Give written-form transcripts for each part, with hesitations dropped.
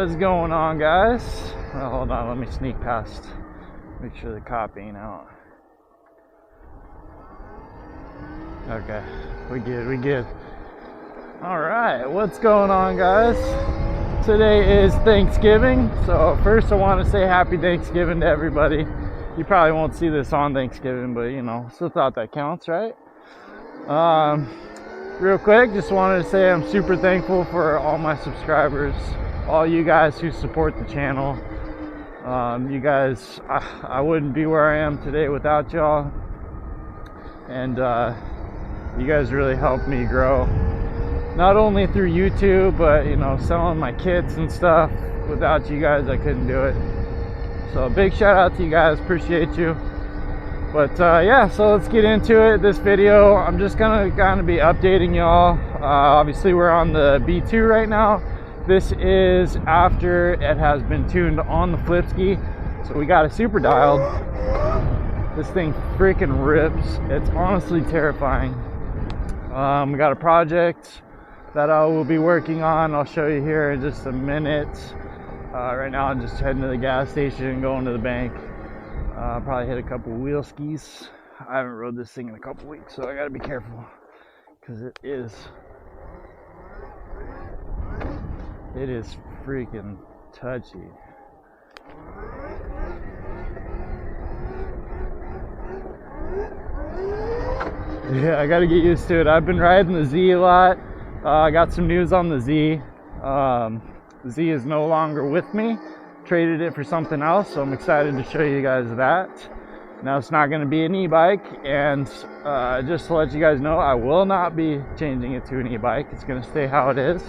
What is going on, guys? Well, hold on, let me sneak past. Make sure the cop ain't out. Okay, we good. Alright, what's going on, guys? Today is Thanksgiving, so first I want to say happy Thanksgiving to everybody. You probably won't see this on Thanksgiving, but you know, still thought that counts, right? Real quick, just wanted to say I'm super thankful for all my subscribers, all you guys who support the channel. You guys, I wouldn't be where I am today without y'all, and you guys really helped me grow, not only through YouTube, but you know, selling my kits and stuff. Without you guys, I couldn't do it. So big shout out to you guys, appreciate you. But yeah, so let's get into it. This video, I'm just gonna be updating y'all. Obviously we're on the B2 right now. This is after it has been tuned on the flipsky, so we got it super dialed. This thing freaking rips. It's honestly terrifying. We got a project that I will be working on. I'll show you here in just a minute. Right now I'm just heading to the gas station and going to the bank. Probably hit a couple wheel skis. I haven't rode this thing in a couple weeks, so I gotta be careful because it is freaking touchy. Yeah, I gotta get used to it. I've been riding the Z a lot. I got some news on the Z. The Z is no longer with me. Traded it for something else, so I'm excited to show you guys that. Now it's not going to be an e-bike, and just to let you guys know, I will not be changing it to an e-bike. It's going to stay how it is.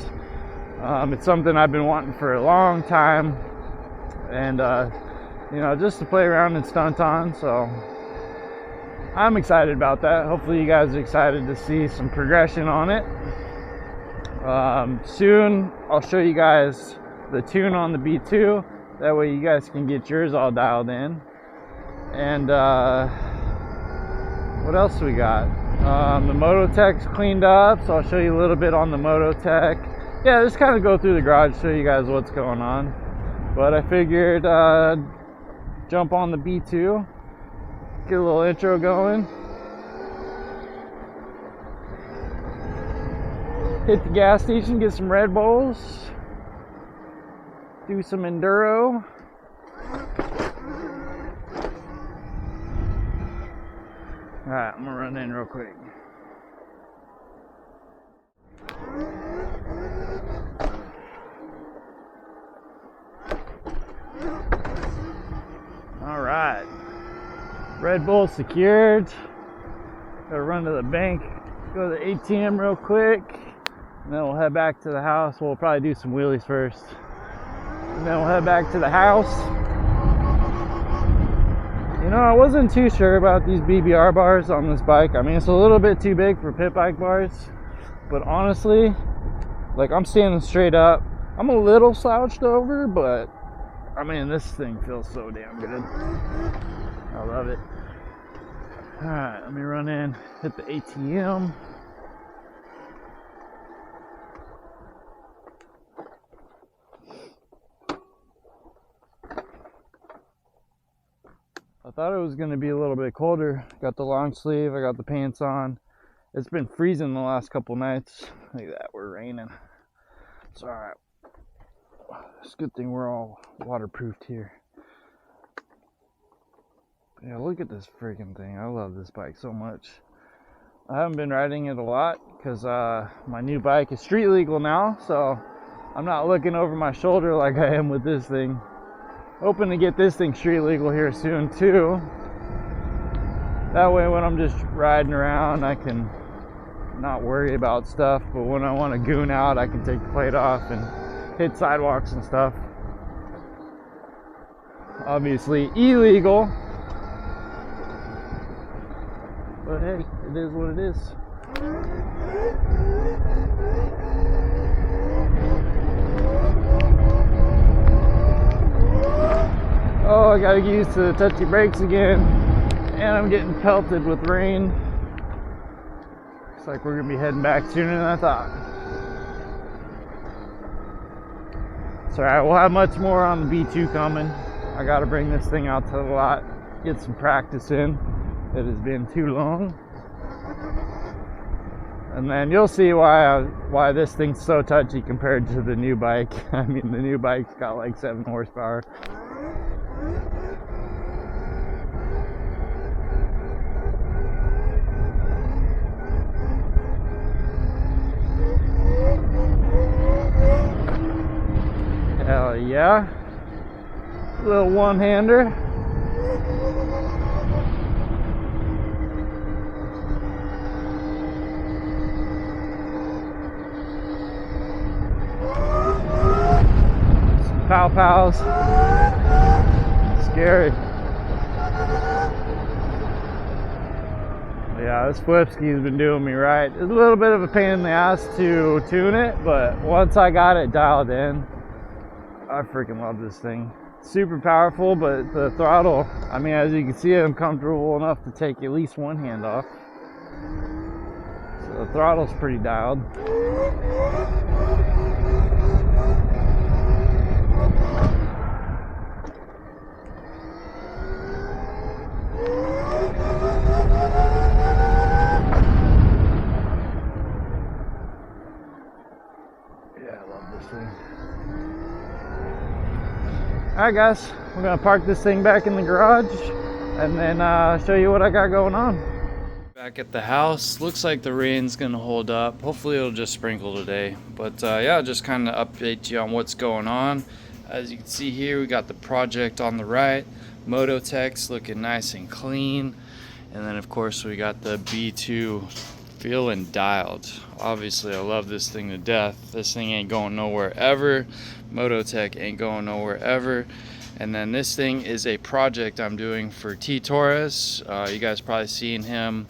It's something I've been wanting for a long time, and you know, just to play around and stunt on, so I'm excited about that. Hopefully you guys are excited to see some progression on it. Soon I'll show you guys the tune on the B2. That way you guys can get yours all dialed in. And what else we got? The Mototec's cleaned up, so I'll show you a little bit on the Mototec. Yeah, just kind of go through the garage, show you guys what's going on. But I figured jump on the B2, get a little intro going. Hit the gas station, get some Red Bulls. Do some enduro. Alright, I'm gonna run in real quick. Alright. Red Bull secured. Gotta run to the bank, go to the ATM real quick, and then we'll head back to the house. We'll probably do some wheelies first. And then we'll head back to the house. You know, I wasn't too sure about these BBR bars on this bike. I mean, it's a little bit too big for pit bike bars. But honestly, like, I'm standing straight up. I'm a little slouched over, but I mean, this thing feels so damn good. I love it. Alright, let me run in, hit the ATM. I thought it was going to be a little bit colder. Got the long sleeve, I got the pants on. It's been freezing the last couple nights. Look at that, we're raining. It's alright. It's a good thing we're all waterproofed here. Yeah, look at this freaking thing. I love this bike so much. I haven't been riding it a lot because my new bike is street legal now, so I'm not looking over my shoulder like I am with this thing. Hoping to get this thing street legal here soon too. That way when I'm just riding around, I can not worry about stuff, but when I want to goon out, I can take the plate off and hit sidewalks and stuff. Obviously illegal, but hey, it is what it is. Oh, I gotta get used to the touchy brakes again, and I'm getting pelted with rain. Looks like we're gonna be heading back sooner than I thought. So alright, we'll have much more on the B2 coming. I gotta bring this thing out to the lot, get some practice in. It has been too long. And then you'll see why this thing's so touchy compared to the new bike. I mean, the new bike's got like 7 horsepower. Hell yeah. Little one-hander. Some pow pows. Scary. Yeah, this flipsky's been doing me right. It's a little bit of a pain in the ass to tune it, but once I got it dialed in, I freaking love this thing. Super powerful, but the throttle, I mean, as you can see, I'm comfortable enough to take at least one hand off. So the throttle's pretty dialed. Yeah, I love this thing. Alright guys, we're gonna park this thing back in the garage and then show you what I got going on. Back at the house, looks like the rain's gonna hold up. Hopefully it'll just sprinkle today, but yeah, just kind of update you on what's going on. As you can see here, we got the project on the right, Mototec's looking nice and clean, and then of course we got the B2 feeling dialed. Obviously I love this thing to death. This thing ain't going nowhere ever. Mototec ain't going nowhere ever. And then this thing is a project I'm doing for T Torres. You guys probably seen him,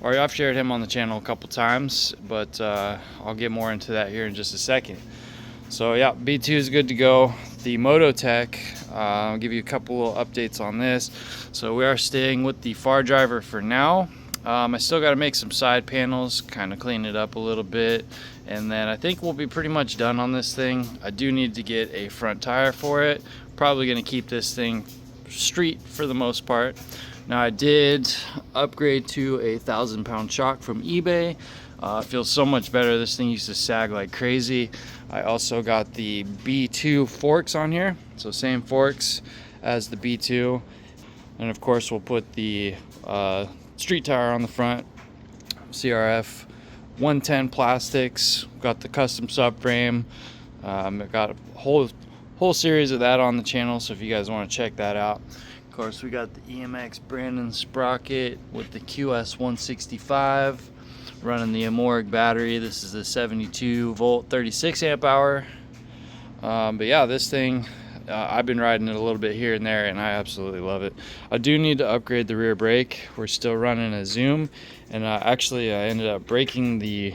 or I've shared him on the channel a couple times, but I'll get more into that here in just a second. So yeah, B2 is good to go. The Mototec, I'll give you a couple of updates on this. So we are staying with the far driver for now. I still got to make some side panels, kind of clean it up a little bit, and then I think we'll be pretty much done on this thing. I do need to get a front tire for it. Probably going to keep this thing street for the most part. Now I did upgrade to a 1,000-pound shock from eBay. Feels so much better. This thing used to sag like crazy. I also got the B2 forks on here, so same forks as the B2, and of course we'll put the street tire on the front, CRF 110 plastics. Got the custom subframe. I've got a whole series of that on the channel, so if you guys want to check that out. Of course, we got the EMX Brandon sprocket with the QS 165, running the Amoric battery. This is the 72 volt 36 amp hour. But yeah, this thing, I've been riding it a little bit here and there, and I absolutely love it. I do need to upgrade the rear brake. We're still running a Zoom, and actually I ended up breaking the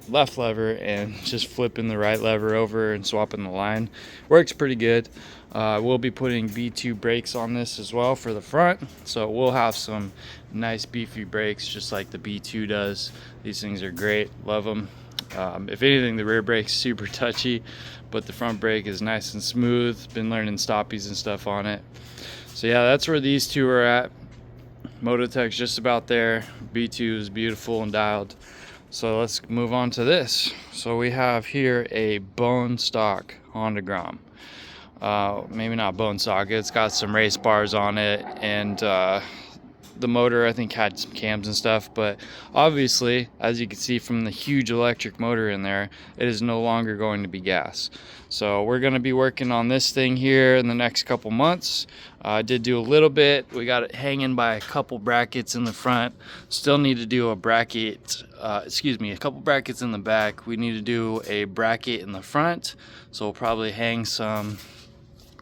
left lever and just flipping the right lever over and swapping the line. Works pretty good. We'll be putting B2 brakes on this as well for the front, so we'll have some nice beefy brakes just like the B2 does. These things are great, love them. If anything, the rear brake's super touchy, but the front brake is nice and smooth. Been learning stoppies and stuff on it. So yeah, that's where these two are at. Mototec's just about there. B2 is beautiful and dialed. So let's move on to this. So we have here a bone stock Honda Grom. Maybe not bone stock, it's got some race bars on it, and the motor I think had some cams and stuff, but obviously, as you can see from the huge electric motor in there, it is no longer going to be gas. So we're going to be working on this thing here in the next couple months. I did do a little bit. We got it hanging by a couple brackets in the front. Still need to do a bracket, a couple brackets in the back. We need to do a bracket in the front, so we'll probably hang some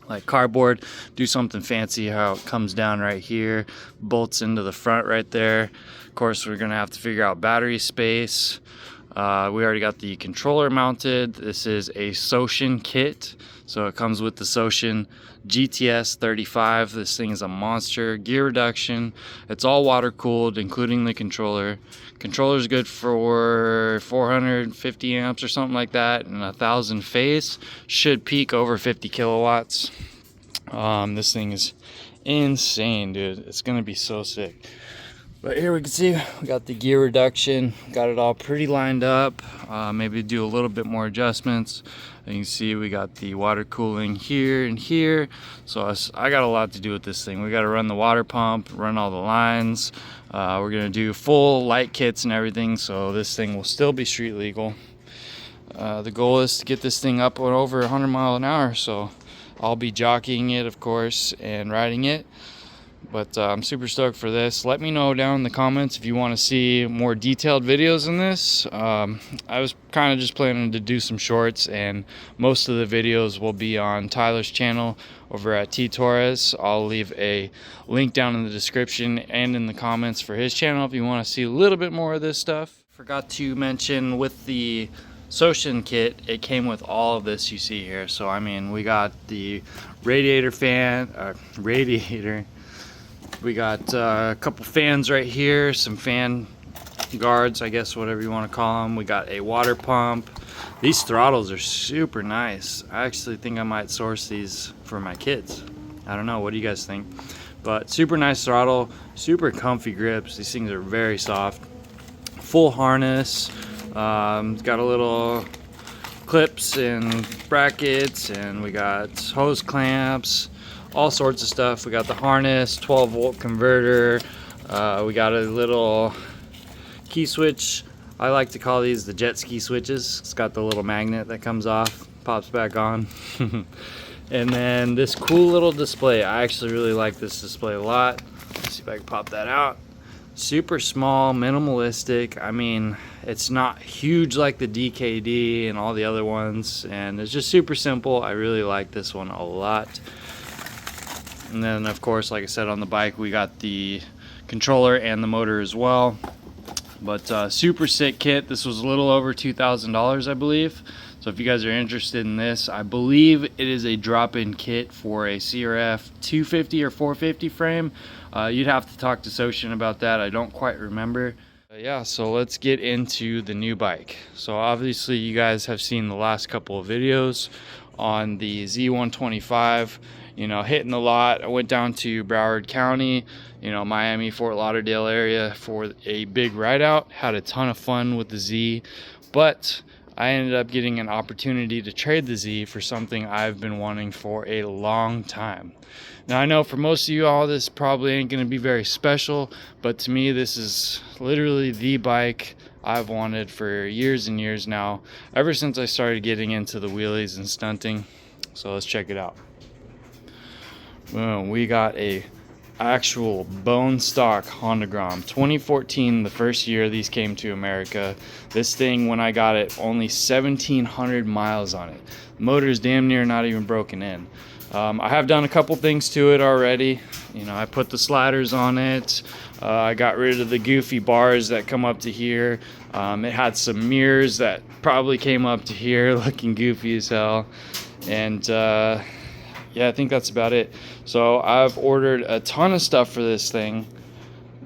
like cardboard, do something fancy, how it comes down right here, bolts into the front right there. Of course, we're gonna have to figure out battery space. We already got the controller mounted. This is a Soshin kit, so it comes with the Soshin GTS 35. This thing is a monster. Gear reduction, it's all water cooled, including the controller. Controller is good for 450 amps or something like that, and 1,000 phase. Should peak over 50 kilowatts. This thing is insane, dude. It's gonna be so sick. But here we can see we got the gear reduction, got it all pretty lined up. Maybe do a little bit more adjustments. And you can see we got the water cooling here and here. So I got a lot to do with this thing. We got to run the water pump, run all the lines. We're gonna do full light kits and everything, so this thing will still be street legal. The goal is to get this thing up and over 100 miles an hour, so I'll be jockeying it, of course, and riding it. But I'm super stoked for this. Let me know down in the comments if you want to see more detailed videos in this. I was kind of just planning to do some shorts, and most of the videos will be on Tyler's channel over at T Torres. I'll leave a link down in the description and in the comments for his channel if you want to see a little bit more of this stuff. Forgot to mention, with the Soshin kit, it came with all of this you see here. So I mean, we got the radiator fan, radiator. We got a couple fans right here, some fan guards, I guess, whatever you want to call them. We got a water pump. These throttles are super nice. I actually think I might source these for my kids. I don't know, what do you guys think? But super nice throttle, super comfy grips. These things are very soft. Full harness. It's got a little clips and brackets, and we got hose clamps, all sorts of stuff. We got the harness, 12-volt converter. We got a little key switch. I like to call these the jet ski switches. It's got the little magnet that comes off, pops back on. And then this cool little display. I actually really like this display a lot. Let's see if I can pop that out. Super small, minimalistic. I mean, it's not huge like the DKD and all the other ones, and it's just super simple. I really like this one a lot. And then, of course, like I said, on the bike we got the controller and the motor as well. But super sick kit. This was a little over $2,000, I believe. So if you guys are interested in this, I believe it is a drop-in kit for a CRF 250 or 450 frame. You'd have to talk to Soshin about that. I don't quite remember. Yeah, so let's get into the new bike. So obviously you guys have seen the last couple of videos on the Z125, you know, hitting the lot. I went down to Broward County, you know, Miami, Fort Lauderdale area for a big ride out. Had a ton of fun with the Z, but I ended up getting an opportunity to trade the Z for something I've been wanting for a long time. Now I know for most of you all this probably ain't going to be very special, but to me this is literally the bike I've wanted for years and years now, ever since I started getting into the wheelies and stunting. So let's check it out. Boom, we got a actual bone stock Honda Grom 2014, the first year these came to America. This thing, when I got it, only 1,700 miles on it. Motor's damn near not even broken in. I have done a couple things to it already. You know, I put the sliders on it. I got rid of the goofy bars that come up to here. It had some mirrors that probably came up to here, looking goofy as hell. And yeah, I think that's about it. So I've ordered a ton of stuff for this thing.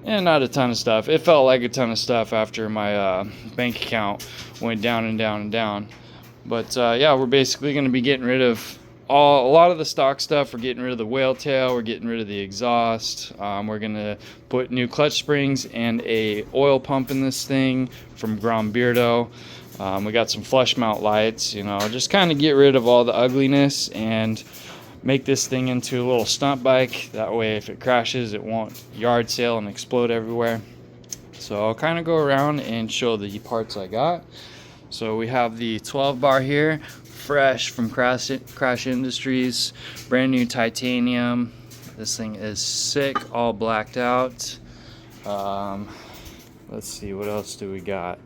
And not a ton of stuff. It felt like a ton of stuff after my bank account went down and down and down. But yeah, we're basically going to be getting rid of a lot of the stock stuff. We're getting rid of the whale tail. We're getting rid of the exhaust. We're going to put new clutch springs and a oil pump in this thing from Grom. We got some flush mount lights, you know, just kind of get rid of all the ugliness and make this thing into a little stunt bike. That way if it crashes it won't yard sale and explode everywhere. So I'll kind of go around and show the parts I got. So we have the 12 bar here, fresh from Crash Industries, brand new titanium. This thing is sick, all blacked out. Let's see, what else do we got?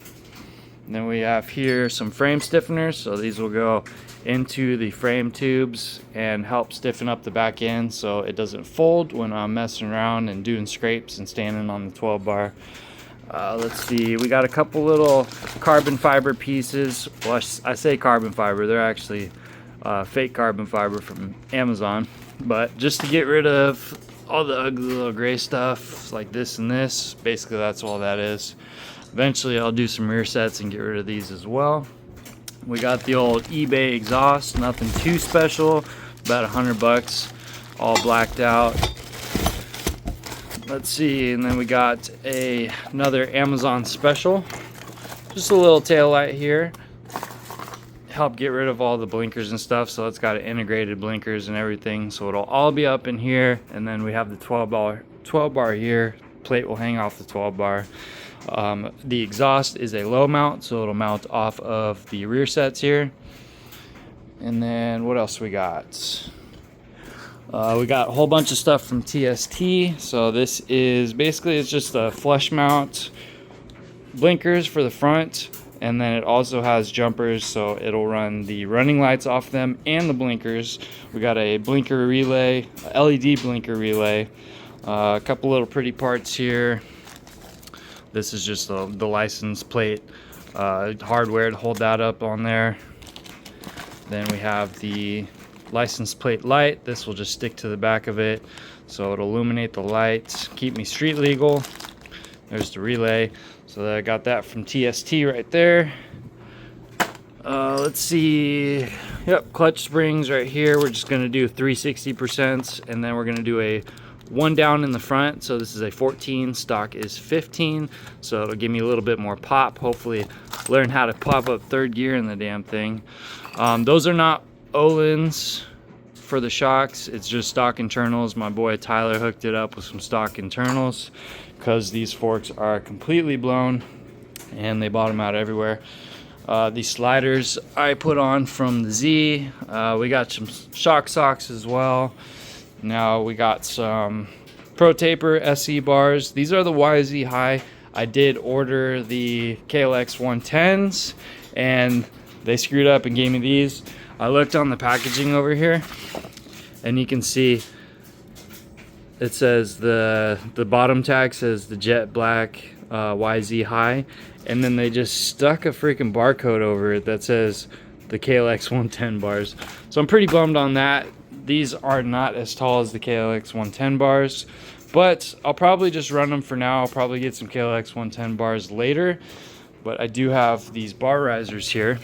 And then we have here some frame stiffeners, so these will go into the frame tubes and help stiffen up the back end so it doesn't fold when I'm messing around and doing scrapes and standing on the 12 bar. Let's see, we got a couple little carbon fiber pieces. Well, I say carbon fiber, they're actually fake carbon fiber from Amazon. But just to get rid of all the ugly little gray stuff like this and this, basically that's all that is. Eventually I'll do some rear sets and get rid of these as well. We got the old eBay exhaust, nothing too special, about $100, all blacked out. Let's see, and then we got another Amazon special, just a little tail light here, help get rid of all the blinkers and stuff. So it's got integrated blinkers and everything, so it'll all be up in here. And then we have the 12 bar here, plate will hang off the 12 bar. The exhaust is a low mount, so it'll mount off of the rear sets here. And then what else we got? We got a whole bunch of stuff from TST. So this is basically, it's just a flush mount blinkers for the front, and then it also has jumpers, so it'll run the running lights off them and the blinkers. We got a blinker relay, LED blinker relay, a couple little pretty parts here. This is just the license plate hardware to hold that up on there. Then we have the license plate light. This will just stick to the back of it, so it'll illuminate the lights, keep me street legal. There's the relay, so I got that from TST right there. Let's see, yep, clutch springs right here. We're just gonna do 360%, and then we're gonna do a one down in the front. So this is a 14, stock is 15, so it'll give me a little bit more pop. Hopefully learn how to pop up third gear in the damn thing. Those are not Öhlins for the shocks, it's just stock internals. My boy Tyler hooked it up with some stock internals because these forks are completely blown and they bottom out everywhere. These sliders I put on from the Z. We got some shock socks as well. Now we got some Pro Taper SE bars. These are the YZ High. I did order the KLX 110s and they screwed up and gave me these. I looked on the packaging over here and you can see it says the bottom tag says the jet black YZ High, and then they just stuck a freaking barcode over it that says the KLX 110 bars. So I'm pretty bummed on that. These are not as tall as the KLX 110 bars, but I'll probably just run them for now. I'll probably get some KLX 110 bars later, but I do have these bar risers here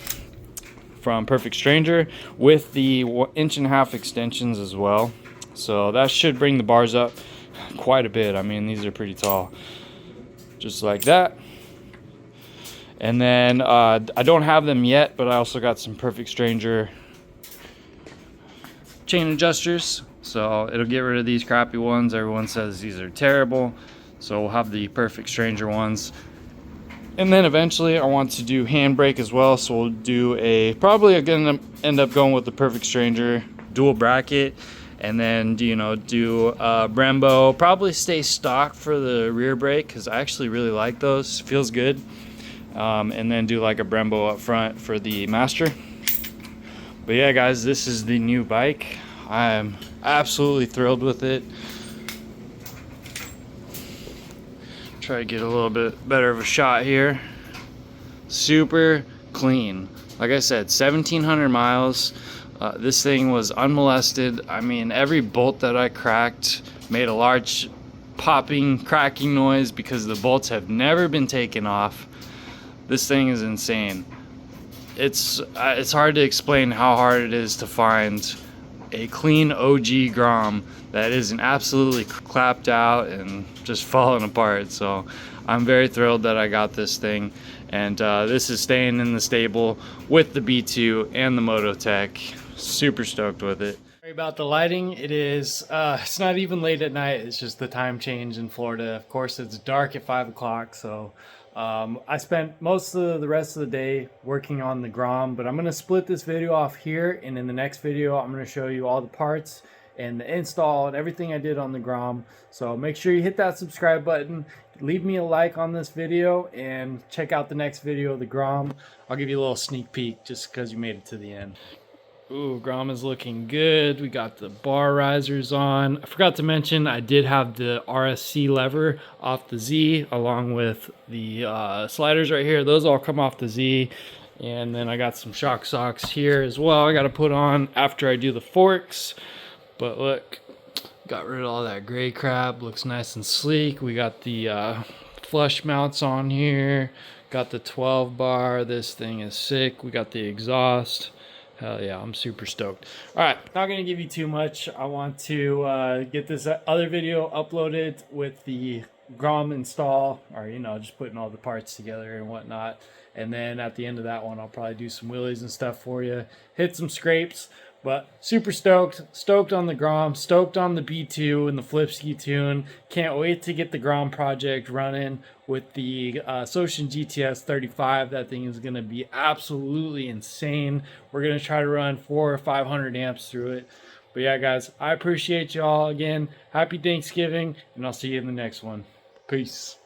from Perfect Stranger with the 1.5 inch extensions as well. So that should bring the bars up quite a bit. I mean, these are pretty tall, just like that. And then I don't have them yet, but I also got some Perfect Stranger chain adjusters, so it'll get rid of these crappy ones. Everyone says these are terrible, so we'll have the Perfect Stranger ones. And then eventually I want to do handbrake as well, so we'll do probably gonna end up going with the Perfect Stranger dual bracket, and then do Brembo, probably stay stock for the rear brake because I actually really like those, feels good. And then do like a Brembo up front for the master. But yeah guys, this is the new bike. I'm absolutely thrilled with it. Try to get a little bit better of a shot here. Super clean. Like I said, 1,700 miles. This thing was unmolested. I mean, every bolt that I cracked made a large popping, cracking noise because the bolts have never been taken off. This thing is insane. It's hard to explain how hard it is to find a clean OG Grom that isn't absolutely clapped out and just falling apart. So I'm very thrilled that I got this thing, and this is staying in the stable with the B2 and the Mototec. Super stoked with it. Sorry about the lighting. It's not even late at night, it's just the time change in Florida. Of course it's dark at 5 o'clock, so I spent most of the rest of the day working on the Grom, but I'm going to split this video off here, and in the next video I'm going to show you all the parts and the install and everything I did on the Grom. So make sure you hit that subscribe button, leave me a like on this video, and check out the next video of the Grom. I'll give you a little sneak peek just because you made it to the end. Ooh, Grom is looking good. We got the bar risers on. I forgot to mention I did have the RSC lever off the Z along with the sliders right here. Those all come off the Z. And then I got some shock socks here as well I got to put on after I do the forks. But look, got rid of all that gray crap. Looks nice and sleek. We got the flush mounts on here. Got the 12 bar. This thing is sick. We got the exhaust. Hell yeah, I'm super stoked. All right, not gonna give you too much. I want to get this other video uploaded with the Grom install, or you know, just putting all the parts together and whatnot. And then at the end of that one, I'll probably do some wheelies and stuff for you, hit some scrapes. But super stoked on the Grom, stoked on the B2 and the flipsky tune. Can't wait to get the Grom project running with the Socian GTS 35. That thing is going to be absolutely insane. We're going to try to run 400 or 500 amps through it. But yeah, guys, I appreciate y'all again. Happy Thanksgiving, and I'll see you in the next one. Peace.